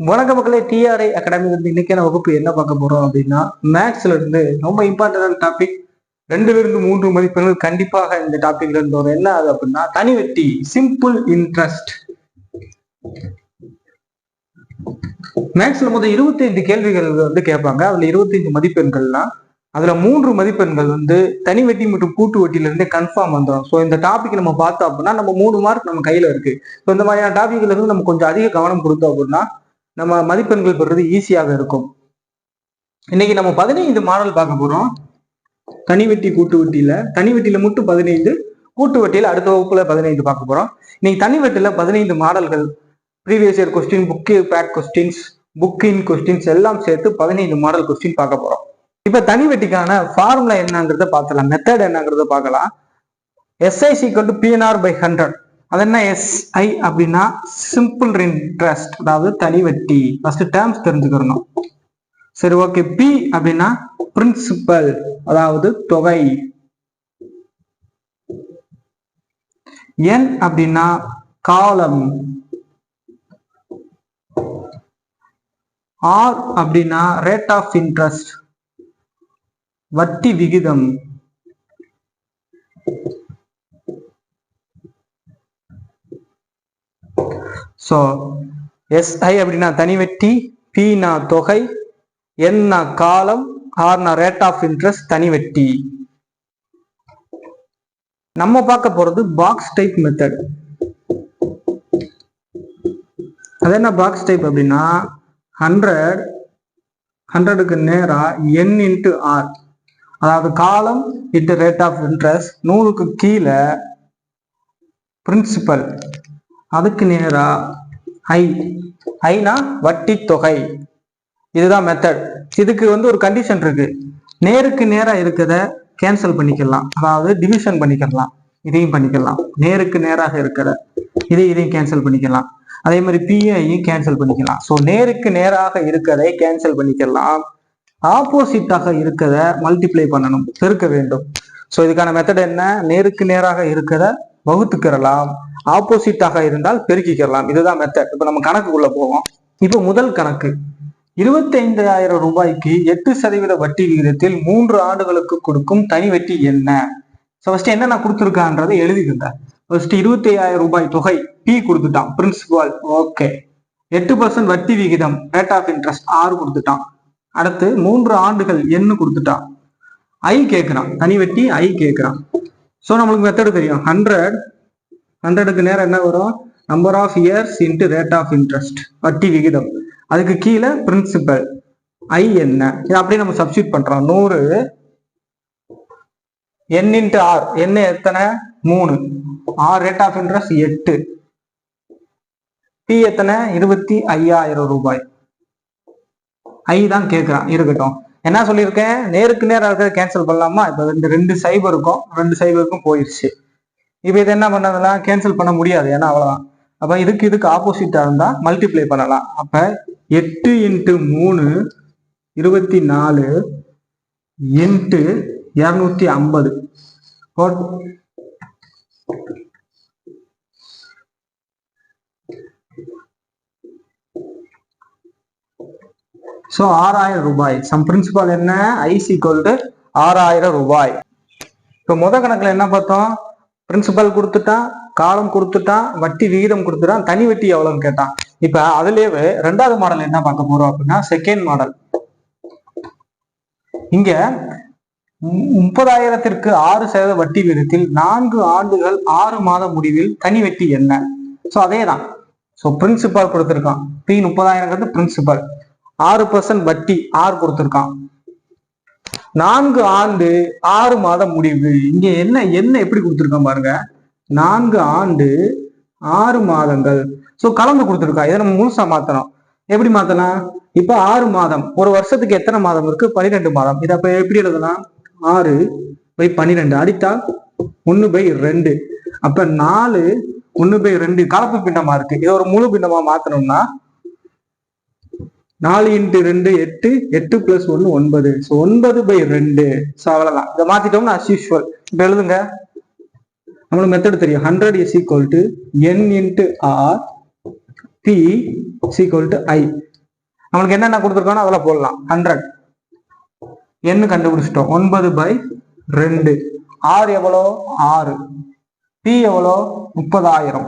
வணக்க மக்களே, DRI academy வந்து இன்னைக்கான வகுப்பு என்ன பார்க்க போறோம் அப்படின்னா, மேக்ஸ்ல இருந்து ரொம்ப இம்பார்ட்டன்டான டாபிக் 2 to 3 மதிப்பெண்கள் கண்டிப்பாக இந்த டாபிக்ல இருந்து வரும். என்ன அது அப்படின்னா, தனி வட்டி, சிம்பிள் இன்ட்ரெஸ்ட். மேக்ஸ்ல மொத்தம் 25 கேள்விகள் வந்து கேட்பாங்க. அதுல 25 மதிப்பெண்கள்னா அதுல 3 மதிப்பெண்கள் வந்து தனி வட்டி மற்றும் கூட்டு வட்டியில இருந்தே கன்ஃபார்ம் வந்துடும். ஸோ இந்த டாபிக் நம்ம பார்த்தோம் அப்படின்னா நம்ம 3 மார்க் நம்ம கையில இருக்கு. ஸோ இந்த மாதிரியான டாபிக்ல இருந்து நம்ம கொஞ்சம் அதிக கவனம் கொடுத்தோம் அப்படின்னா நம்ம மதிப்பெண்கள் பெறுறது ஈஸியாக இருக்கும். இன்னைக்கு நம்ம 15 மாடல் பார்க்க போறோம். தனி வட்டி கூட்டு வட்டியில, தனி வட்டியில மட்டும் 15, கூட்டு வட்டியில அடுத்த வகுப்புல 15 பார்க்க போறோம். இன்னைக்கு தனி வட்டியில 15 மாடல்கள், previous year question, book back questions, book in questions எல்லாம் சேர்த்து 15 மாடல் கொஸ்டின் பார்க்க போறோம். இப்ப தனி வட்டிக்கான ஃபார்முலா என்னங்கிறத பார்க்கலாம், மெத்தட் என்னங்கிறத பார்க்கலாம். SI = PNR/100. அது என்ன SI அப்படின்னா சிம்பிள் இன்ட்ரெஸ்ட், அதாவது தனி வட்டி. ஃபர்ஸ்ட் டேர்ம்ஸ் தெரிஞ்சுக்கணும். சரி, ஓகே. P அப்படின்னா பிரின்சிபல், அதாவது தொகை. N அப்படின்னா காலம். R அப்படின்னா ரேட் ஆஃப் இன்ட்ரெஸ்ட், வட்டி விகிதம். சோ SI அப்படின்னா தனி வட்டி, P னா தொகை, N னா காலம், R னா ரேட் ஆஃப் இன்ட்ரெஸ்ட், தனி வட்டி. நம்ம பார்க்க போறது பாக்ஸ் டைப் மெத்தட். அது என்ன பாக்ஸ் டைப் அப்படின்னா 100க்கு நேரா N × R, அதாவது காலம் இன்ட்டு ரேட் ஆஃப் இன்ட்ரெஸ்ட், 100க்கு கீழே பிரின்சிபல், அதுக்கு நேரா ஐனா வட்டி தொகை. இதுதான் மெத்தட். இதுக்கு வந்து ஒரு கண்டிஷன் இருக்கு. நேருக்கு நேரா இருக்கிறத கேன்சல் பண்ணிக்கலாம், அதாவது டிவிஷன் பண்ணிக்கலாம். இதையும் பண்ணிக்கலாம். நேருக்கு நேராக இருக்கிற இதையும் கேன்சல் பண்ணிக்கலாம். அதே மாதிரி பிஐயும் கேன்சல் பண்ணிக்கலாம். ஸோ நேருக்கு நேராக இருக்கிறதை கேன்சல் பண்ணிக்கலாம். ஆப்போசிட்டாக இருக்கிறத மல்டிப்ளை பண்ணணும், பெருக்க வேண்டும். ஸோ இதுக்கான மெத்தட் என்ன? நேருக்கு நேராக இருக்கிறத வகுத்துக்கிறலாம், ஆப்போசிட்டாக இருந்தால் பெருக்கிக்கலாம். இதுதான் மெத்தட். இப்போ நம்ம கணக்குக்குள்ள போவோம். இப்போ முதல் கணக்கு, 25,000 ரூபாய்க்கு 8% வட்டி விகிதத்தில் 3 ஆண்டுகளுக்கு கொடுக்கும் தனி வட்டி என்ன? ஸோ ஃபர்ஸ்ட் என்ன நான் கொடுத்துருக்கான்றதை எழுதிக்கிட்டேன். ஃபர்ஸ்ட் 25,000 ரூபாய் தொகை P கொடுத்துட்டான், பிரின்சிபால். ஓகே. 8% வட்டி விகிதம், ரேட் ஆஃப் இன்ட்ரெஸ்ட், R கொடுத்துட்டான். அடுத்து 3 ஆண்டுகள் என்ன கொடுத்துட்டான். I கேட்கிறான், தனி வட்டி I கேட்கிறான். ஸோ நம்மளுக்கு மெத்தட் தெரியும். 100க்கு நேரம் என்ன வரும்? Number of years into rate of interest, வட்டி விகிதம். அதுக்கு கீழே பிரின்சிபல் I என்ன, இதை அப்படியே நம்ம சப்ஸ்டியூட் பண்றோம். 100 N × R, என்ன எத்தனை? 3. R rate of interest 8. P எத்தனை? 25,000 ரூபாய். I தான் கேட்கிறான். இருக்கட்டும். என்ன சொல்லியிருக்கேன்? நேருக்கு நேரம் இருக்கிறத கேன்சல் பண்ணலாமா? இப்போ 2 சைபர் இருக்கும், 2 சைபருக்கும் போயிடுச்சு. இப்போ இது என்ன பண்ணதெல்லாம் கேன்சல் பண்ண முடியாது, ஏன்னா அவ்வளவுதான். அப்ப இதுக்கு ஆப்போசிட்டா இருந்தா மல்டிப்ளை பண்ணலாம். அப்ப 8 × 3 24 × 250. ஸோ 6,000 ரூபாய். சம் பிரின்சிபால் என்ன? I = 6,000 ரூபாய். இப்போ முதல் கணக்குல என்ன பார்த்தோம்? பிரின்சிபல் கொடுத்துட்டான், காலம் கொடுத்துட்டான், வட்டி விகிதம் கொடுத்துட்டான், தனி வட்டி எவ்வளவுன்னு கேட்டான். இப்ப அதுலயே ரெண்டாவது மாடல் என்ன பார்க்க போறோம் அப்படின்னா செகண்ட் மாடல். இங்க 30,000க்கு 6% வட்டி விகிதத்தில் 4 ஆண்டுகள் 6 மாத முடிவில் தனி வட்டி என்ன? ஸோ அதே தான். ஸோ பிரின்சிபல் கொடுத்துருக்கான், P 30,000ங்கிறது பிரின்சிபல், 6% வட்டி R கொடுத்துருக்கான், 4 ஆண்டு 6 மாத முடிவு. இங்க என்ன எப்படி கொடுத்துருக்கான் பாருங்க, 4 ஆண்டு 6 மாதங்கள். ஸோ கலந்து கொடுத்துருக்கா. இதை நம்ம முழுசா மாத்தணும். எப்படி மாத்தலாம்? இப்ப 6 மாதம், ஒரு வருஷத்துக்கு எத்தனை மாதம் இருக்கு? 12 மாதம். இதை அப்ப எப்படி எழுதலாம்? 6/12 அடித்தால் 1/2. அப்ப 4 1/2 கலப்பு பிண்டமா இருக்கு. இதை ஒரு முழு பிண்டமா மாத்தணும்னா 4 × 2 8, 8 + 1 9. ஸோ 9/2. ஸோ அவ்வளவுதான். இதை மாத்திட்டோம்னா as usual. இப்ப எழுதுங்க. நம்மளுக்கு மெத்தட் தெரியும். 100 = N × R, P = I. நம்மளுக்கு என்னென்ன கொடுத்துருக்கோம் அதெல்லாம் போடலாம். 100 என்ன கண்டுபிடிச்சிட்டோம். 9/2. ஆர் எவ்வளோ 6. பி எவ்வளோ 30,000.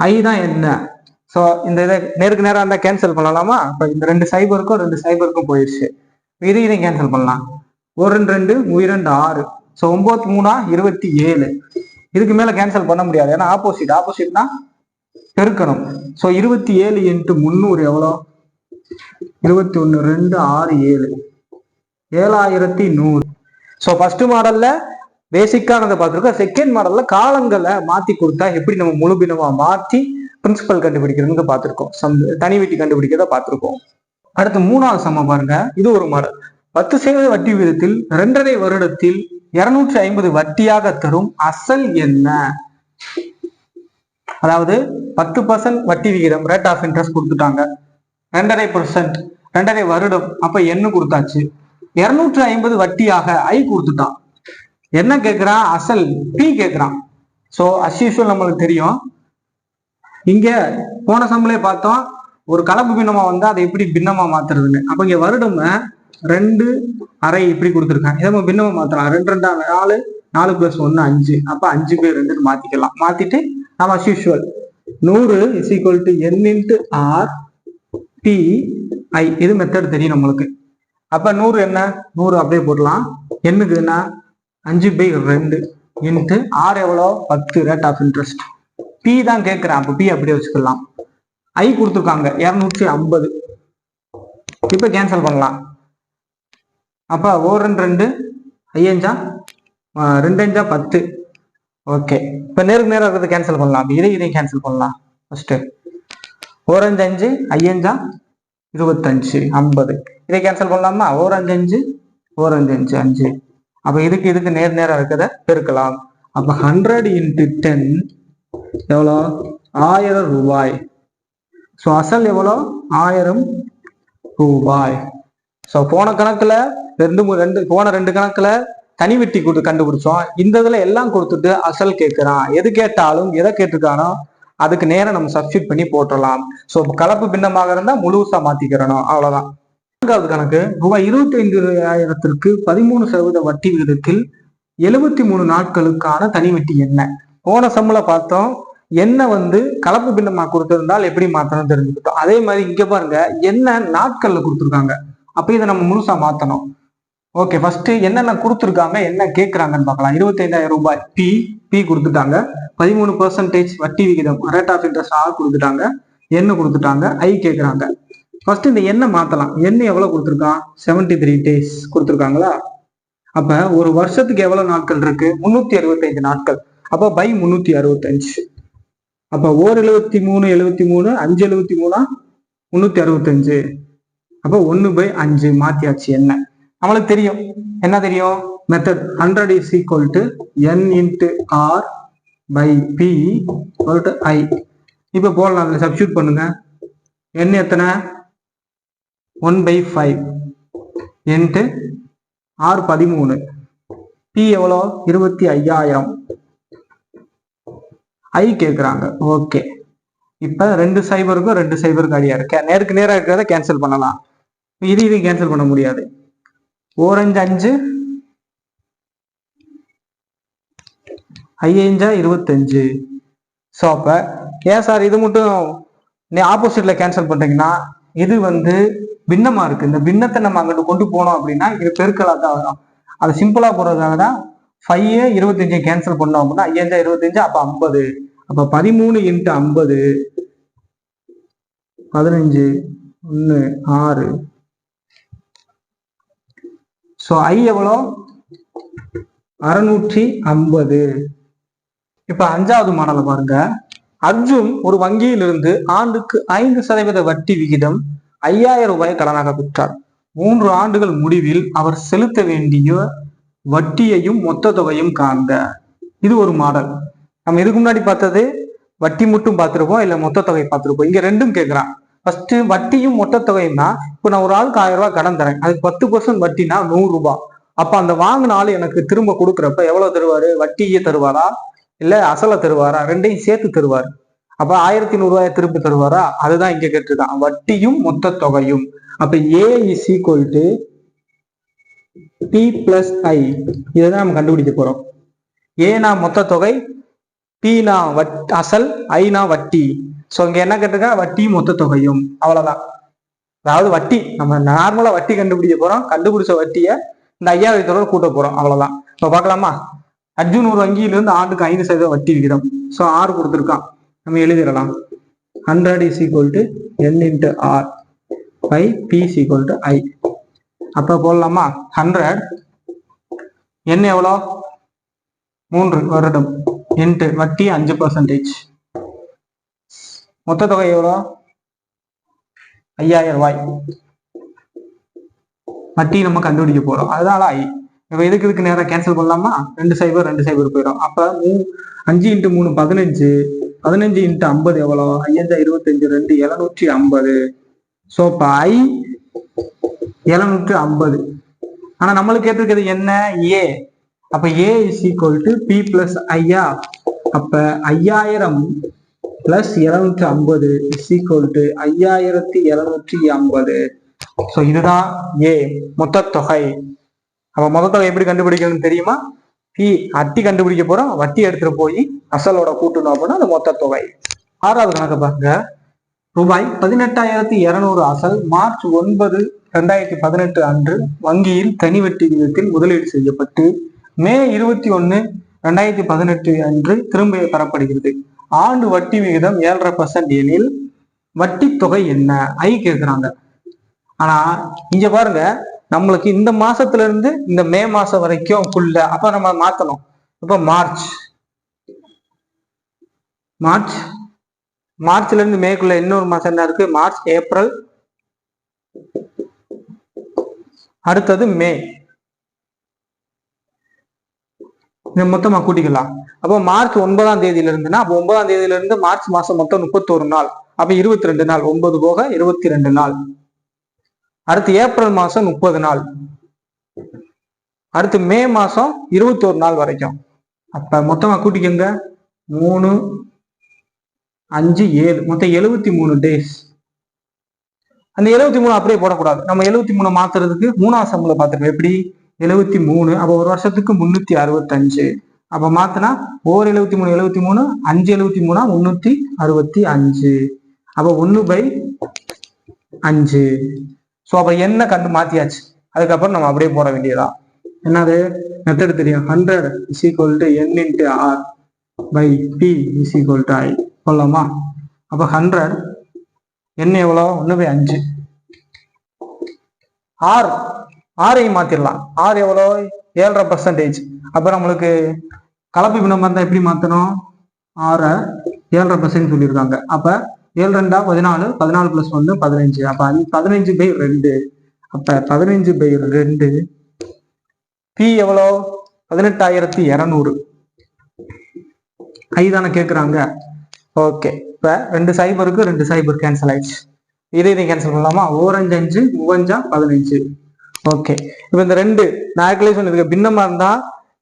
ஐ தான் என்ன. ஸோ இந்த இதை நேருக்கு நேரம் இருந்தால் கேன்சல் பண்ணலாமா? இப்போ இந்த 2 சைபருக்கும் 2 சைபருக்கும் போயிடுச்சு. இதையும் கேன்சல் பண்ணலாம். 1 2 2 6. ஸோ 9 3 27. இதுக்கு மேல கேன்சல் பண்ண முடியாது, ஏன்னா ஆப்போசிட்னா பெருக்கணும். ஸோ 27 × 300 எவ்வளோ 21 2 6 7 7100. ஸோ ஃபர்ஸ்ட் மாடல்ல பேசிக்கானதை பார்த்துருக்கோம். செகண்ட் மாடல்ல காலங்களை மாத்தி கொடுத்தா எப்படி நம்ம முழு பின்னமா மாற்றி பிரின்சிபல் கண்டுபிடிக்கிறதுக்கு பார்த்துருக்கோம். தனி வெட்டி கண்டுபிடிக்கிறத பார்த்துருக்கோம். அடுத்து 3வது சமம் பாருங்க. இது ஒரு மாடல். 10% வட்டி விகிதத்தில் 2.5 வருடத்தில் 250 வட்டியாக தரும் அசல் என்ன? அதாவது 10% வட்டி விகிதம் ரேட் ஆஃப் இன்ட்ரெஸ்ட் கொடுத்துட்டாங்க. 2.5% 2.5 வருடம், அப்ப என்ன கொடுத்தாச்சு. 250 வட்டியாக ஐ கொடுத்துட்டான். என்ன கேட்கிறான்? அசல் பி கேட்கிறான். ஸோ அஸ் யூஷுவல் நம்மளுக்கு தெரியும். இங்க போன சம்பளே பார்த்தோம், ஒரு கலப்பு பின்னமா வந்தா அதை எப்படி பின்னமா மாத்துறதுன்னு. அப்ப இங்க வருடம் 2.5 இப்படி கொடுத்துருக்காங்க. இதை நம்ம பின்னமா மாத்தலாம். 2 2 4 4 + 1 5. அப்ப 5/2 மாத்திக்கலாம். மாத்திட்டு நம்ம as usual 100 = n × r p i. இது மெத்தட் தெரியும் நம்மளுக்கு. அப்ப 100 என்ன 100 அப்படியே போடலாம். என்னுக்கு என்ன 5/2 × r எவ்வளோ 10 ரேட் ஆஃப் இன்ட்ரெஸ்ட். பி தான் கேட்கிறேன். அப்ப பி அப்படியே வச்சுக்கலாம். ஐ கொடுத்துருக்காங்க 250. இப்ப கேன்சல் பண்ணலாம். அப்ப 1 2 5 2 5 10. ஓகே, இப்ப நேருக்கு நேரம் இருக்கிறது கேன்சல் பண்ணலாம். இதை கேன்சல் பண்ணலாம். ஃபர்ஸ்ட் 1 5 5 25 50. இதை கேன்சல் பண்ணலாமா? 1 5 1 5 5. அப்ப இதுக்கு நேர் நேரம் இருக்கிறத பெருக்கலாம். அப்ப 100 × 10 எவ்வளோ 1000 ரூபாய். ஸோ அசல் எவ்வளோ 1000 ரூபாய். ஸோ போன கணக்குல போன 2 கணக்குல தனி வெட்டி கண்டுபிடிச்சோம். இந்த இதுல எல்லாம் கொடுத்துட்டு அசல் கேட்கிறான். எது கேட்டாலும் எதை கேட்டிருக்கானோ அதுக்கு நேரம் நம்ம சப்ஸ்டியூட் பண்ணி போட்டுடலாம். ஸோ கலப்பு பின்னமாக இருந்தா முழுசா மாத்திக்கிறணும், அவ்வளவுதான். 4வது கணக்கு ரூபாய் 25,000க்கு 13% வட்டி விகிதத்தில் 73 நாட்களுக்கான தனி வெட்டி என்ன? போன சம்பள பார்த்தோம். என்ன கலப்பு பின்னமா கொடுத்திருந்தால் எப்படி மாத்தணும் தெரிஞ்சுக்கிட்டோம். அதே மாதிரி இங்க பாருங்க, என்ன நாட்கள்ல கொடுத்துருக்காங்க. அப்ப இதை நம்ம முழுசா மாத்தணும். ஓகே, ஃபர்ஸ்ட் என்னென்ன கொடுத்துருக்காங்க, என்ன கேட்கறாங்கன்னு பார்க்கலாம். 25,000 ரூபாய் பி கொடுத்துட்டாங்க. 13% வட்டி விகிதம் ரேட் ஆஃப் இன்ட்ரெஸ்ட் ஆர் கொடுத்துட்டாங்க. என்ன கொடுத்துட்டாங்க, ஐ கேட்கறாங்க. ஃபர்ஸ்ட் இந்த என்ன மாத்தலாம். என்ன எவ்வளவு கொடுத்துருக்கான் 73 days கொடுத்துருக்காங்களா. அப்ப ஒரு வருஷத்துக்கு எவ்வளவு நாட்கள் இருக்கு 365 நாட்கள். அப்ப பை 365. அப்ப 73 73 5 73 365. அப்ப 1/5 மாத்தியாச்சு. என்ன நம்மளுக்கு தெரியும், என்ன தெரியும் method 100 = n × r / p / i. இப்ப போடலாம். அதுல சப்ஸ்டியூட் பண்ணுங்க. n எத்தனை 1/5 × r 13. p எவ்வளோ 25,000. ஐ கேட்குறாங்க. ஓகே, இப்ப 2 சைபருக்கும் 2 சைபருக்கு அடியா இருக்க. நேருக்கு நேராக இருக்கிறத கேன்சல் பண்ணலாம். இது கேன்சல் பண்ண முடியாது. 1 5 5 25. ஸோ அப்ப ஏன் சார் இது மட்டும் ஆப்போசிட்ல கேன்சல் பண்றீங்கன்னா, இது பின்னமா இருக்கு. இந்த பின்னத்தை நம்ம அங்கிட்டு கொண்டு போனோம் அப்படின்னா இது பெருக்கலா தான் வரும். அது சிம்பிளா போறதுக்காக தான் 5 25 கேன்சல் பண்ணோம் அப்படின்னா 5 25 அப்ப 50. அப்ப 13 × 50 15 1 6. ஸோ ஐ எவ்வளோ 650. இப்ப 5வது மாடலை பாருங்க. அர்ஜுன் ஒரு வங்கியிலிருந்து ஆண்டுக்கு 5% வட்டி விகிதம் 5,000 ரூபாய் கடனாக பெற்றார். 3 ஆண்டுகள் முடிவில் அவர் செலுத்த வேண்டிய வட்டியையும் மொத்த தொகையும் காண்க. இது ஒரு மாடல். நம்ம இதுக்கு முன்னாடி பார்த்தது வட்டி மட்டும் பார்த்துருப்போம், இல்ல மொத்த தொகை பார்த்துருப்போம். இங்க ரெண்டும் கேட்கிறான். ஃபர்ஸ்ட் வட்டியும் மொத்த தொகையும்னா, இப்போ நான் ஒரு ஆளுக்கு 1000 ரூபாய் கடன் தரேன். அதுக்கு 10% வட்டினா 100 ரூபாய். அப்ப அந்த வாங்கின ஆளு எனக்கு திரும்ப கொடுக்குறப்ப எவ்வளவு தருவாரு? வட்டியே தருவாரா இல்ல அசலை தருவாரா? ரெண்டையும் சேர்த்து தருவாரு. அப்ப 1100 திருப்பி தருவாரா? அதுதான் இங்க கேட்டிருக்கான், வட்டியும் மொத்த தொகையும். அப்ப A is equal to P plus I, இதைதான் நம்ம கண்டுபிடிக்க போறோம். ஏனா மொத்த தொகை, Pனா அசல், ஐனா வட்டி. சோ இங்க என்ன கேட்டிருக்கா, வட்டியும் மொத்த தொகையும், அவ்வளவுதான். அதாவது வட்டி நம்ம நார்மலா வட்டி கண்டுபிடிக்க போறோம், கண்டுபிடிச்ச வட்டியை இந்த 5000 கூட்ட போறோம், அவ்வளவுதான். இப்ப பாக்கலாமா? அர்ஜுன் ஒரு வங்கியிலிருந்து ஆண்டுக்கு 5% வட்டி விகிதம். சோ 6 கொடுத்துருக்கான், நம்ம எழுதிடலாம். 100 is equal to N into R by P is equal to I. அப்ப போடலாமா? 100 N எவ்வளோ? 3 வருடம் இன்ட்டு வட்டி 5%. மொத்த தொகை எவ்வளோ? 5000 ரூபாய். வட்டி நம்ம கண்டுபிடிக்க போறோம், அதனால I. இப்ப இதுக்கு நேரம் கேன்சல் பண்ணலாமா? 2 0 2 0 போயிடும். அப்ப 5 இன்ட்டு 3 15, 15 இன்ட்டு 50 எவ்வளோ? 5 25 2 750. சோ இப்ப I 750. ஆனா நம்மளுக்கு கேட்டிருக்கிறது என்ன? A. அப்ப A is equal to P plus ஐயா. அப்ப 5000 plus 750 is equal to 5750. So இதுதான் A, மொத்த தொகை. அப்ப மொத்த தொகை எப்படி கண்டுபிடிக்கணும்னு தெரியுமா? P வட்டி கண்டுபிடிக்க போறோம், வட்டி எடுத்துட்டு போய் அசலோட கூட்டணும் அப்படின்னா அது மொத்த தொகை. 6வது கணக்கு பாருங்க. ரூபாய் 18,200 அசல் மார்ச் 9, 2018 அன்று வங்கியில் தனி வட்டி விகிதத்தில் முதலீடு செய்யப்பட்டு மே 21, 2018 அன்று திரும்ப பெறப்படுகிறது. ஆண்டு வட்டி விகிதம் 7.5% எனில் வட்டி தொகை என்ன? ஐ கேட்கிறாங்க. ஆனா இங்க பாருங்க, நம்மளுக்கு இந்த மாசத்துல இருந்து இந்த மே மாசம் வரைக்கும் குள்ள, அப்ப நம்ம மாத்தணும். இப்ப மார்ச்ல இருந்து மேக்குள்ள இன்னொரு மாசம் என்ன இருக்கு? மார்ச், ஏப்ரல், அடுத்தது மே. மொத்தமா கூட்டிக்கலாம். அப்போ மார்ச் 9ஆம் தேதியில இருந்துன்னா, அப்போ 9ஆம் தேதியில இருந்து மார்ச் மாசம் மொத்தம் 31 நாள். அப்ப 22 நாள், 9 போக 22 நாள். அடுத்து ஏப்ரல் மாசம் 30 நாள். அடுத்து மே மாசம் 21 நாள் வரைக்கும். அப்ப மொத்தமா கூட்டிக்கங்க. 3, 5, 7, மொத்தம் 73 டேஸ். அந்த 73 அப்படியே போடக்கூடாது. நம்ம 73 மாத்துறதுக்கு 3ஆம் சம்பள பாத்துருக்கோம். எப்படி? 73. அப்ப ஒரு வருஷத்துக்கு 365. அப்ப மாத்தினா 73 73, 5 73 365. அப்ப 1/5. சோ அப்ப என்ன கண்டு மாத்தியாச்சு. அதுக்கப்புறம் நம்ம அப்படியே போட வேண்டியதா. என்னது மெத்தட் தெரியும். 100 is equal to N into R by P is equal to I சொல்லலாமா? அப்ப 100 N எவ்வளோ? 1/5. ஆரையும் மாத்திரலாம். ஆர் எவ்வளோ? 7.5%. அப்ப நம்மளுக்கு கலப்பு பின்னம் இருந்தா எப்படி மாத்தணும்? 6 7.5% சொல்லியிருக்காங்க. அப்ப 7 2 14, 14 + 1 15. அப்ப 15/2. அப்ப 15/2. P எவ்வளோ? 18,200. ஐதான கேட்குறாங்க. ஓகே, இப்ப 2 0க்கு 2 0 கேன்சல் ஆயிடுச்சு. இதை கேன்சல் பண்ணலாமா? 4 5 5 3 15. ஓகே, இப்ப இந்த 2 நான் ஏற்கனவே சொன்னதுக்கு பின்னமா இருந்தா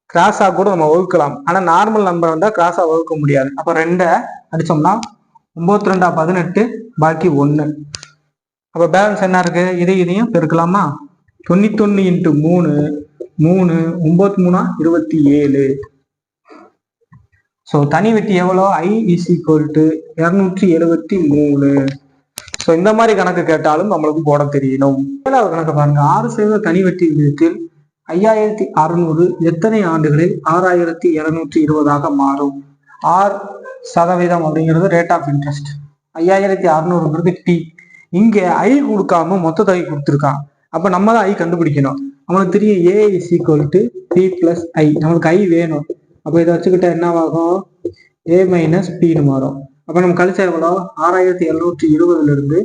கிராஸா கூட நம்ம வகுக்கலாம். ஆனா நார்மல் நம்பர் இருந்தா கிராஸா வகுக்க முடியாது. அப்ப 2 அடிச்சோம்னா 9 2 18, பாக்கி 1. அப்ப பேலன்ஸ் என்ன இருக்கு? இதையும் பெருக்கலாமா? 91 × 3 3 9 3 27. சோ தனி வட்டி எவ்வளோ? I is equal to 273. So இந்த மாதிரி கணக்கு கேட்டாலும் நம்மளுக்கு போட தெரியணும். 7வது கணக்கு பாருங்க. 6% தனி வட்டி விகிதத்தில் 5600 எத்தனை ஆண்டுகளில் 6220 மாறும்? 6% அப்படிங்கிறது ரேட் ஆஃப் இன்ட்ரெஸ்ட். 5600ங்கிறது T. இங்க I கொடுக்காம மொத்த தொகை கொடுத்துருக்கான். அப்ப நம்ம தான் I கண்டுபிடிக்கணும். நம்மளுக்கு தெரியும் A is equal to P plus I. நம்மளுக்கு I வேணும். அப்ப இதை வச்சுக்கிட்ட என்னவாகும்? A மைனஸ் Pன்னு மாறும். அப்ப நம்ம கழிச்சா எவ்வளோ? 6720 இருந்து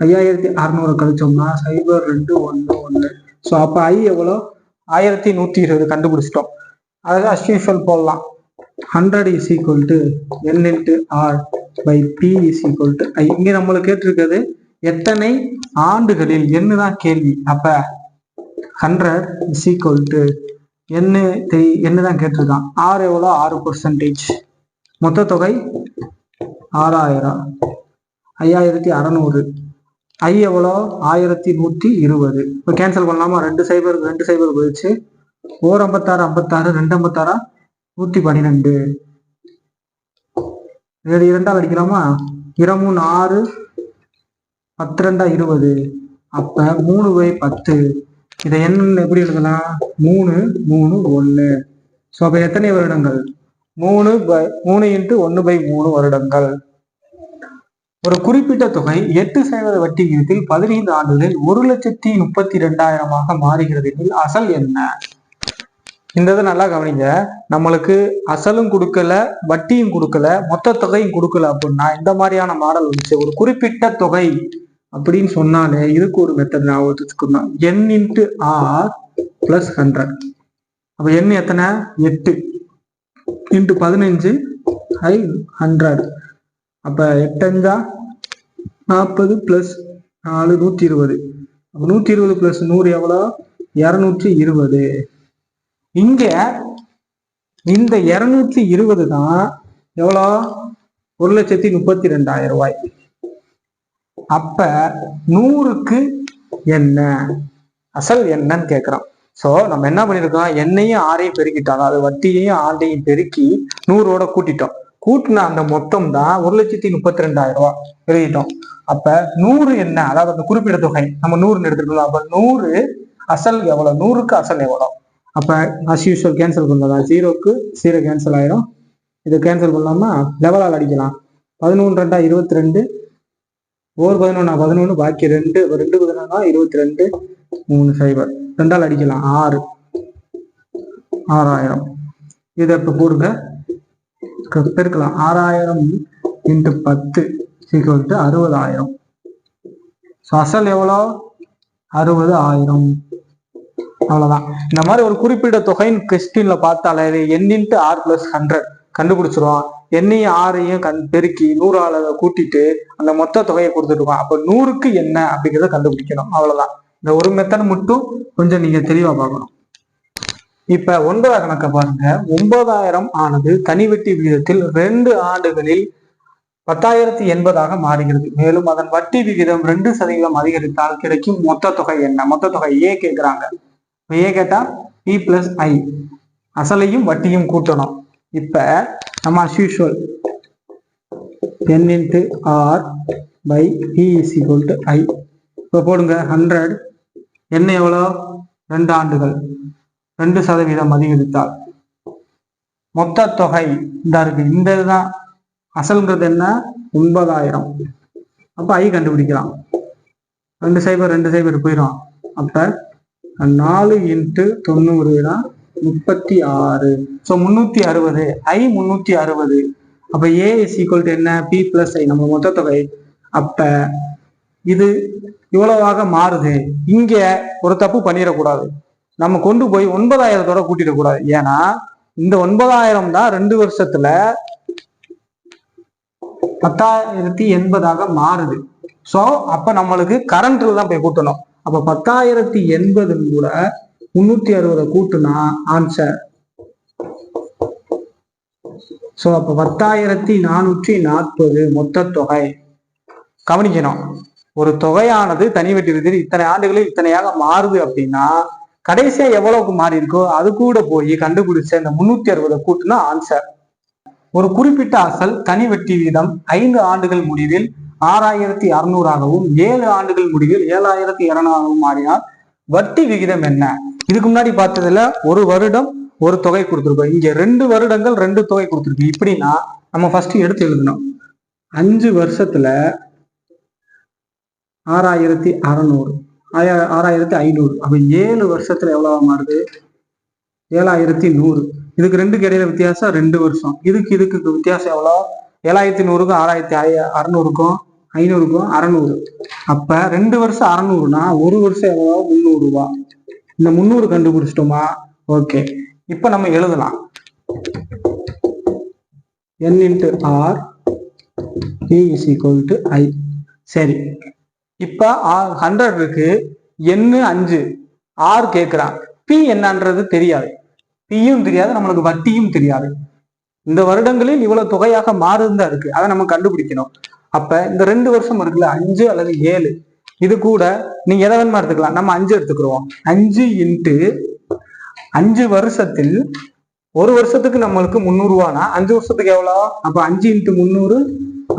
5600 கழிச்சோம்னா 0211. ஸோ அப்ப I எவ்வளோ? 1120 கண்டுபிடிச்சிட்டோம். அதாவது அஸ்யூஷுவல் போடலாம். 100 is equal to N into R by P is equal to I. இங்க நம்மளுக்கு கேட்டிருக்கிறது எத்தனை ஆண்டுகளில், என்னதான் கேள்வி. அப்ப 100 இஸ் ஈக்குவல் டு என்னதான் கேட்டிருக்கான். R எவ்வளோ? 6%. மொத்த தொகை 6000, 5600. ஐ எவ்வளோ? 1120. இப்போ கேன்சல் பண்ணலாமா? 2 சைபர் 2 சைபர் போயிடுச்சு. 56 56 2 56 112. இது 2ஆல் அடிக்கலாமா? 2 6 10 2 20. அப்ப 3/10. இதை என்ன எப்படி எழுதலாம்? 3 3 1. ஸோ அப்ப எத்தனை வருடங்கள்? 3 × 1/3 வருடங்கள். ஒரு குறிப்பிட்ட தொகை 8% வட்டி விகிதத்தில் 15 ஆண்டுகளில் 1,32,000 மாறுகிறது எனில் அசல் என்ன? இந்த இதை நல்லா கவனிங்க. நம்மளுக்கு அசலும் கொடுக்கல, வட்டியும் கொடுக்கல, மொத்த தொகையும் கொடுக்கல அப்படின்னா இந்த மாதிரியான மாடல் வந்துச்சு. ஒரு குறிப்பிட்ட தொகை அப்படின்னு சொன்னாலே இதுக்கு ஒரு மெத்தட் ஞாபகத்துக்குன்னா n × r + 100. அப்ப n எத்தனை? 8 × 15 i 100. அப்ப 8 5 40 + 4 120. 120 + 100 எவ்வளோ? 220. இங்க இந்த 220 தான் எவ்வளோ? 1,32,000 அப்ப 100க்கு என்ன அசல் என்னன்னு கேட்கிறோம். சோ நம்ம என்ன பண்ணிருக்கோம்? எண்ணையும் ஆறையும் பெருக்கிட்டோம், அது வட்டியையும் ஆண்டையும் பெருக்கி 100ஓட கூட்டிட்டோம். கூட்டின அந்த மொத்தம் தான் 1,32,000 எழுதிட்டோம். அப்ப 100 என்ன? அதாவது அந்த குறிப்பிட்ட தொகை நம்ம 100 எடுத்துக்கலாம். அப்ப 100 அசல் எவ்வளவு? 100க்கு அசல் எவ்வளவு? அப்ப அஸ் யூஷுவல் கேன்சல் பண்ணலாம். 0க்கு 0 கேன்சல் ஆயிரும். இதை கேன்சல் பண்ணலாமா? லெவலால் அடிக்கலாம். 11 2 22, 11 11, பாக்கி 2 2 22, 3 0. 2ஆல் அடிக்கலாம். 6 6000. இதை இப்ப போடுங்க, பெருக்கலாம். 6000 × 10 = 60,000. அசல் எவ்வளோ? 60,000. அவ்வளவுதான். இந்த மாதிரி ஒரு குறிப்பிட்ட தொகையின் கொஸ்டின்ல பார்த்தாலே n × r + 100 கண்டுபிடிச்சிருவோம். எண்ணையும் ஆறையும் பெருக்கி 100ஆல கூட்டிட்டு அந்த மொத்த தொகையை கொடுத்துருக்கோம். அப்ப 100க்கு என்ன அப்படிங்கிறத கண்டுபிடிக்கணும். அவ்வளவுதான். இந்த ஒரு மெத்தட் மட்டும் கொஞ்சம் நீங்க தெளிவா பார்க்கணும். இப்ப 9ஆம் கணக்கை பாருங்க. 9000 ஆனது தனி வட்டி விகிதத்தில் 2 ஆண்டுகளில் 10,080 மாறுகிறது. மேலும் அதன் வட்டி விகிதம் 2% அதிகரித்தால் கிடைக்கும் மொத்த தொகை என்ன? மொத்த தொகை ஏ கேட்கிறாங்க. ஏ கேட்டா p + i, அசலையும் வட்டியும் கூட்டணும். இப்ப நம்ம as usual n × r / p = i. இப்ப போடுங்க. 100 என்ன எவ்வளோ? 2 ஆண்டுகள் 2% அதிகரித்தால் மொத்த தொகை இந்த இருக்கு. இந்த இதுதான் அசல்ங்கிறது என்ன? 9000. அப்ப ஐ கண்டுபிடிக்கலாம். 2 0 2 0 போயிடும். அப்ப 4 × 90 36. ஸோ 360. ஐ 360. அப்ப ஏ = என்ன? p + i, நம்ம மொத்த தொகை. அப்ப இது இவ்வளவாக மாறுது. இங்க ஒரு தப்பு பண்ணிடக்கூடாது. நம்ம கொண்டு போய் 9000தோட கூட்டிடக்கூடாது. ஏன்னா இந்த 9000 தான் 2 வருஷத்துல 10,080 மாறுது. சோ அப்ப நம்மளுக்கு கரண்ட்ல தான் போய் கூட்டணும். அப்ப 10,080 கூட 360 கூட்டுனா ஆன்சர். சோ அப்ப 10,440 மொத்த தொகை. கவனிக்கணும், ஒரு தொகையானது தனி வட்டி விகிதத்தில் இத்தனை ஆண்டுகளில் இத்தனையாக மாறுது அப்படின்னா கடைசியா எவ்வளவுக்கு மாறி இருக்கோ அது கூட போய் கண்டுபிடிச்ச இந்த 360 கூட்டுனா ஆன்சர். ஒரு குறிப்பிட்ட அசல் தனி வட்டி வீதம் 5 ஆண்டுகள் முடிவில் 6,600 7 ஆண்டுகள் முடிவில் 7,200 மாறினால் வட்டி விகிதம் என்ன? இதுக்கு முன்னாடி பார்த்ததுல ஒரு வருடம் ஒரு தொகை கொடுத்துருக்கோம். இங்க 2 வருடங்கள் 2 தொகை கொடுத்துருக்கு. இப்படின்னா நம்ம ஃபர்ஸ்ட் எடுத்து எழுதணும். 5 வருஷத்துல 6,600 6,500. அப்ப 7 வருஷத்துல எவ்வளவு மாறுது? 7,100. இதுக்கு 2க்கு இடையில வித்தியாசம் 2 வருஷம். இதுக்கு வித்தியாசம் எவ்வளோ? 7,100க்கும் 6,600க்கும் 500க்கும் 600. அப்ப 2 வருஷம் 600னா ஒரு வருஷம் எவ்வளோ? 300 ரூபாய். இந்த 300 கண்டுபிடிச்சிட்டோமா? ஓகே. இப்ப நம்ம எழுதலாம். n × r p = i. சரி, இப்ப 100 இருக்கு, n 5, r கேட்கிறான். p என்னன்றது தெரியாது, பியும் தெரியாது, நம்மளுக்கு வட்டியும் தெரியாது. இந்த வருடங்களில் இவ்வளவு தொகையாக மாறுதான் இருக்கு, அதை நம்ம கண்டுபிடிக்கணும். அப்ப இந்த 2 வருஷம் இருக்குல்ல, 5 அல்லது 7, இது கூட நீங்க எதை வேணுமா எடுத்துக்கலாம். நம்ம 5 எடுத்துக்கிறோம். 5 இன்ட்டு 5 வருஷத்தில், ஒரு வருஷத்துக்கு நம்மளுக்கு 300 ரூபானா 5 வருஷத்துக்கு எவ்வளோ? அப்ப 5 இன்ட்டு 300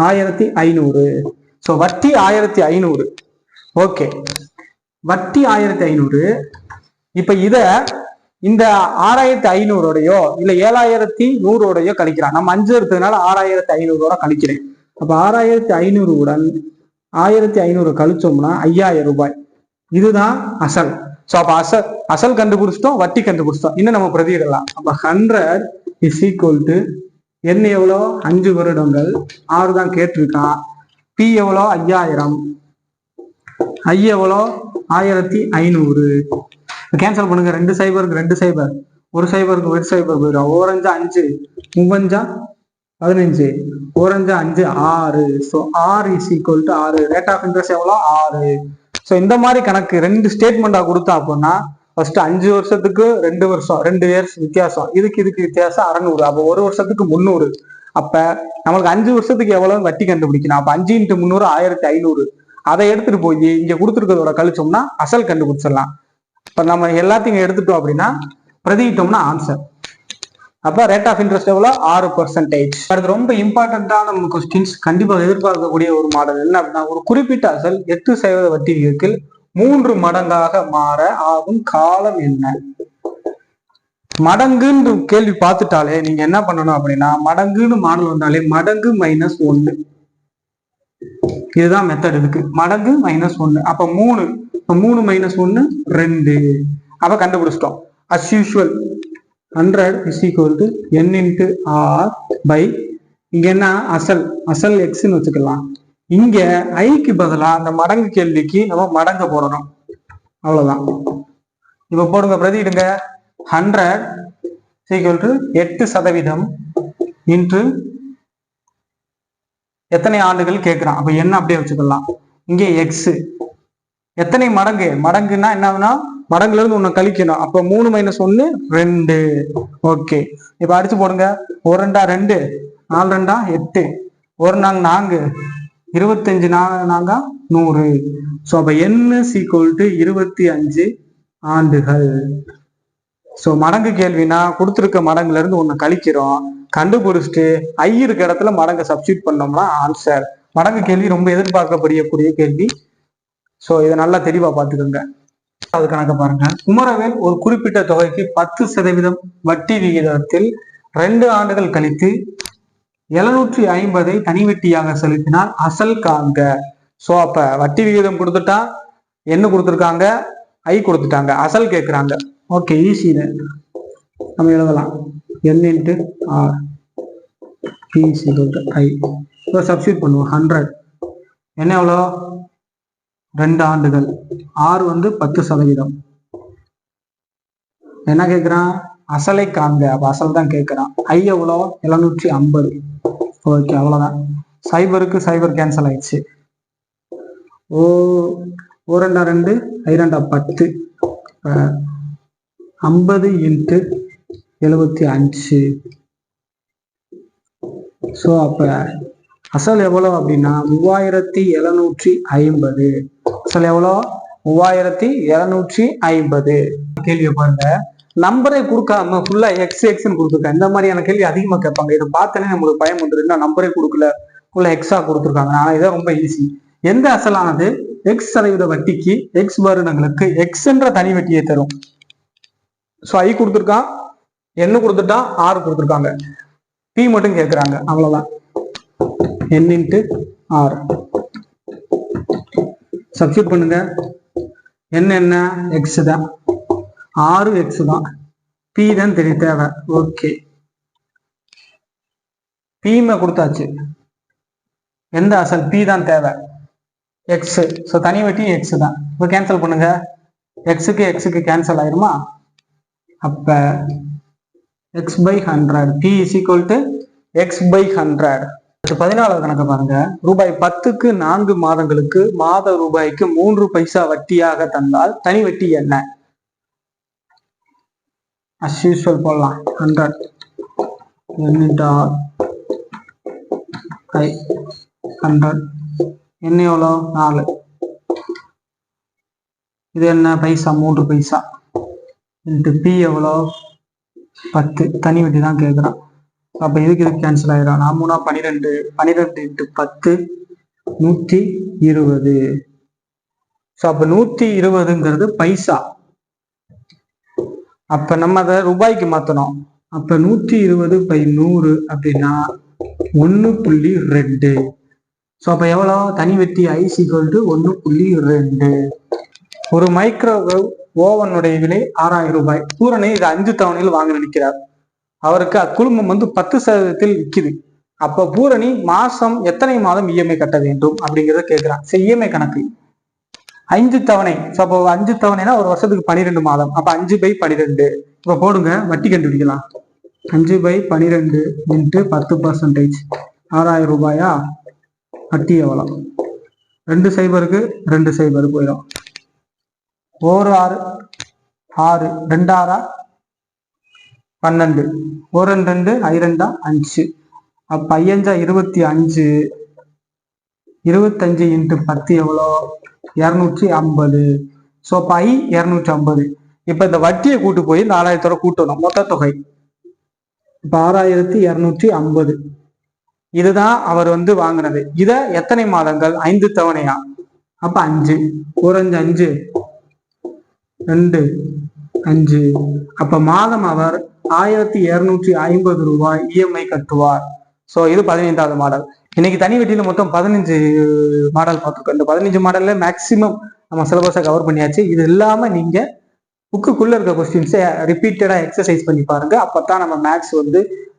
1500. ஸோ வட்டி 1500. ஓகே, வட்டி 1500. இப்ப இத இந்த 6500ஓடையோ இல்ல 7100ஓடையோ கழிக்கிறான். நம்ம 5 எடுத்ததுனால 6500ஓட கழிக்கிறேன். அப்ப 6500 உடன் 1500 கழிச்சோம்னா 5000 ரூபாய். இதுதான் அசல். ஸோ அப்ப அசல் கண்டுபிடிச்சிட்டோம், வட்டி கண்டுபிடிச்சிட்டோம். இன்னும் நம்ம பிரதியிடலாம். அப்ப 100 இஸ் ஈக்குவல் டு என்ன எவ்வளோ? 5 வருடங்கள். 6 தான் கேட்டிருக்கான். பி எவ்வளோ? 5000. ஐ எவ்வளோ? 1500. கேன்சல் பண்ணுங்க. 2 சைபருக்கு 2 சைபர், ஒரு சைபருக்கு ஒரு சைபர் போயிடும். ஓரஞ்சா 5, மூவஞ்சா 15, ஓரஞ்சா 5, 6. So R is equal to 6. Rate of interest எவ்வளோ? 6. ஸோ இந்த மாதிரி கணக்கு 2 ஸ்டேட்மெண்டா கொடுத்தா அப்படின்னா, ஃபர்ஸ்ட் 5 வருஷத்துக்கு 2 வருஷம், 2 இயர்ஸ் வித்தியாசம், இதுக்கு வித்தியாசம் 600. அப்போ ஒரு வருஷத்துக்கு 300. அப்ப நம்மளுக்கு 5 வருஷத்துக்கு எவ்வளவு வட்டி கண்டுபிடிக்கணும். அப்ப 5 இன்ட்டு 300 1500. அதை எடுத்துட்டு போய் இங்க கொடுத்துருக்கிறதோட கழிச்சோம்னா அசல் கண்டுபிடிச்சிடலாம். இப்ப நம்ம எல்லாத்தையும் எடுத்துட்டோம் அப்படின்னா பிரதிட்டோம்னா ஆன்சர். அப்ப ரேட் ஆஃப் இன்ட்ரெஸ்ட் எவ்வளோ? 6%. அது ரொம்ப இம்பார்ட்டன்டான நம்ம கொஸ்டின்ஸ், கண்டிப்பாக எதிர்பார்க்கக்கூடிய ஒரு மாடல். என்ன அப்படின்னா, ஒரு குறிப்பிட்ட அசல் 8% வட்டி விகிதத்தில் 3 மடங்காக மாற ஆகும் காலம் என்ன? மடங்குன்னு கேள்வி பார்த்துட்டாலே நீங்க என்ன பண்ணணும் அப்படின்னா, மடங்குன்னு மாடல் வந்தாலே மடங்கு -1. இதுதான் மெத்தட். இருக்கு மடங்கு -1. அப்ப 3 -1 2. அப்ப கண்டுபிடிச்சிட்டோம். As usual 100 is equal to n into R by, இங்க என்ன அசல் எக்ஸ்ன்னு வச்சுக்கலாம். இங்க ஐக்கு பதிலா அந்த மடங்கு கேள்விக்கு நம்ம மடங்க போடணும். அவ்வளவுதான். இப்ப போடுங்க, பிரதிடுங்க. 100 ஈக்குவல் டு 8% இன்ட்டு எத்தனை ஆண்டுகள் கேட்கிறான். அப்ப என்ன அப்படியே வச்சுக்கலாம். இங்கே எக்ஸ் எத்தனை மடங்கு, மடங்குன்னா என்ன, மடங்குல இருந்து ஒண்ணு கழிக்கணும். அப்ப 3 -1 2. ஓகே, இப்ப அடிச்சு போடுங்க. 1 2 2, 4 2 8, 1 4 4, 25 4 100. ஸோ அப்ப n ஈக்குவல் டு 25 ஆண்டுகள். ஸோ மடங்கு கேள்வினா கொடுத்துருக்க மடங்குல இருந்து ஒண்ணு கழிக்கிறோம், கண்டுபிடிச்சிட்டு ஐ இருக்க இடத்துல மடங்கை சப்ஸ்டியூட் பண்ணோம்னா ஆன்சர். மடங்கு கேள்வி ரொம்ப எதிர்பார்க்கப்படக்கூடிய கேள்வி. ஸோ இதை நல்லா தெளிவா பார்த்துக்கோங்க. அது கணக்கு பாருங்க. குமரவேல் ஒரு குறிப்பிட்ட தொகைக்கு 10% வட்டி விகிதத்தில் 2 ஆண்டுகள் கழித்து 750 தனி வட்டியாக செலுத்தினால் அசல் காண்க. ஸோ அப்ப வட்டி விகிதம் கொடுத்துட்டா, என்ன கொடுத்துருக்காங்க? ஐ கொடுத்துட்டாங்க. அசல் கேட்குறாங்க. Okay, easy. நம்ம எழுதலாம் n into R P equal to I. இப்போ சப்ஸ்டியூட் பண்ணுவோம். 100 என்ன எவ்வளோ? 2 ஆண்டுகள். ஆர் 10%. என்ன கேட்குறான்? அசலை காண்க. அப்போ அசல் தான் கேட்குறான். ஐ எவ்வளோ? 750. ஓகே, அவ்வளோதான். சைபருக்கு சைபர் கேன்சல் ஆயிடுச்சு. 2 2, ஐ 2 10. 50 இன்ட்டு 75. ஸோ அப்ப அசல் எவ்வளோ அப்படின்னா 3750. அசல் எவ்வளோ? 3750. கேள்வியை பாருங்க. நம்பரை கொடுக்காம ஃபுல்லா எக்ஸ் எக்ஸ்ன்னு கொடுத்துருக்காங்க. இந்த மாதிரியான கேள்வி அதிகமா கேட்பாங்க. இதை பார்த்தாலே நம்மளுக்கு பயம் வந்துடும். நம்பரே கொடுக்கல, ஃபுல்லா எக்ஸா கொடுத்துருக்காங்க. ஆனா இதான் ரொம்ப ஈஸி. எந்த அசலானது x% வட்டிக்கு x வருடங்களுக்கு எக்ஸ் என்ற தனி வட்டியை தரும். ஸோ ஐ கொடுத்துருக்கான், என்ன கொடுத்துட்டான், ஆறு கொடுத்துருக்காங்க, பி மட்டும் கேட்குறாங்க. அவ்வளோதான். n இன்ட்டு ஆர் சப்ஸ்டியூட் பண்ணுங்க. என்ன எக்ஸ் தான், ஆறு எக்ஸ் தான், பி தான் தெரிய தேவை. ஓகே, பீமை கொடுத்தாச்சு. எந்த அசல்? பி தான் தேவை, எக்ஸ். ஸோ தனி வட்டி எக்ஸ் தான். இப்போ கேன்சல் பண்ணுங்க. எக்ஸுக்கு கேன்சல் ஆயிருமா? அப்ப X by 100, P is equal to X by 100. 14வது கணக்கு பாருங்க. ரூபாய் 10க்கு 4 மாதங்களுக்கு மாத ரூபாய்க்கு 3 பைசா வட்டியாக தந்தால் தனி வட்டி என்ன? அஸ் யூஸ்வல் போடலாம். 100 n into r i 100. என்ன எவ்வளோ 4. இது என்ன பைசா 3 பைசா இன்ட்டு பி எவ்வளோ 10. தனி வட்டி தான் கேட்குறான். அப்போ இதுக்கு கேன்சல் ஆகிடும். 4 12 12 இன்ட்டு 10 120. ஸோ அப்போ 120ங்கிறது பைசா. அப்போ நம்ம அதை ரூபாய்க்கு மாற்றணும். அப்போ 120/100 அப்படின்னா 1.2. ஸோ அப்போ எவ்வளோ தனி வட்டி I = 1.2. ஒரு மைக்ரோவேவ் ஓவனுடைய விலை 6000 ரூபாய். பூரணி இது 5 தவணையில் வாங்க நினைக்கிறார். அவருக்கு அக்குழுமம் 10% விற்கிது. அப்போ பூரணி மாசம் எத்தனை மாதம் இஎம்ஐ கட்ட வேண்டும் அப்படிங்கிறத கேட்கிறான். சரி, இஎம்ஐ கணக்கு 5 தவணை. அப்போ 5 தவணைனா ஒரு வருஷத்துக்கு 12 மாதம். அப்ப 5/12. இப்ப போடுங்க, வட்டி கண்டுபிடிக்கலாம். 5/12 இன்ட்டு 10%. 6000 ரூபாயா? வட்டி எவ்வளவு? 2 0க்கு 2 0 போயிடும். 1 6 6 2 6 12 1 2 I 2 5. அப்ப 5 25. 25 இன்ட்டு 10 எவ்வளோ? 250. ஸோ அப்போ I 250. இப்போ இந்த வட்டியை கூட்டு போய் 4000 கூட்டணும். மொத்த தொகை இப்போ 6250. இதுதான் அவர் வாங்கினது. இதை எத்தனை மாதங்கள்? 5 தவணையா? அப்ப 5 1 5 5 2 5. அப்ப மாதம் அவர் 1250 ரூபாய் இஎம்ஐ கட்டுவார். ஸோ இது 15வது மாடல். இன்னைக்கு தனி வட்டியில மொத்தம் 15 மாடல் பார்த்துருக்கோம். இந்த 15 மாடல்ல மேக்சிமம் நம்ம சிலபஸை கவர் பண்ணியாச்சு. இது இல்லாம நீங்க புக்குக்குள்ள இருக்க கொஸ்டின்ஸை ரிப்பீட்டடா எக்ஸசைஸ் பண்ணி பாருங்க. அப்பதான் நம்ம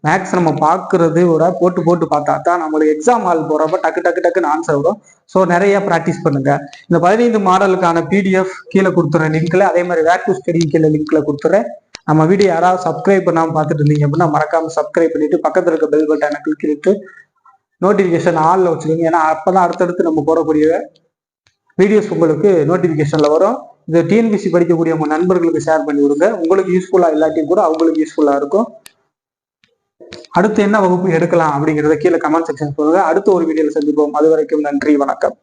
மேக்ஸ் நம்ம பார்க்கறது போட்டு போட்டு பார்த்தா தான் நம்மளுக்கு எக்ஸாம் ஹால் போறப்ப டக்கு டக்கு டக்குன்னு ஆன்சர் வரும். ஸோ நிறைய ப்ராக்டிஸ் பண்ணுங்க. இந்த 15 மாடலுக்கான பிடிஎஃப் கீழே கொடுத்துறேன் லிங்க்ல. அதே மாதிரி வேர் டு ஸ்டடி கீழே லிங்க்ல கொடுத்துறேன். நம்ம வீடியோ யாராவது சப்ஸ்கிரைப் பண்ணாம பார்த்துட்டு இருந்தீங்க அப்படின்னா மறக்காம சப்ஸ்கிரைப் பண்ணிட்டு பக்கத்துல இருக்க பெல் பட்டனை கிளிக் பண்ணிட்டு நோட்டிபிகேஷன் ஆல்ல வச்சுக்கோங்க. ஏன்னா அப்பதான் அடுத்தடுத்து நம்ம போடக்கூடிய வீடியோஸ் உங்களுக்கு நோட்டிபிகேஷன்ல வரும். இது டிஎன்பிசி படிக்கக்கூடிய உங்க நண்பர்களுக்கு ஷேர் பண்ணி விடுங்க. உங்களுக்கு யூஸ்ஃபுல்லா இல்லாட்டியும் கூட அவங்களுக்கு யூஸ்ஃபுல்லா இருக்கும். அடுத்து என்ன வகுப்பு எடுக்கலாம் அப்படிங்கிறத கீழே கமெண்ட் செக்ஷன் சொல்லுங்க. அடுத்த ஒரு வீடியோல சந்திப்போம். அது வரைக்கும் நன்றி, வணக்கம்.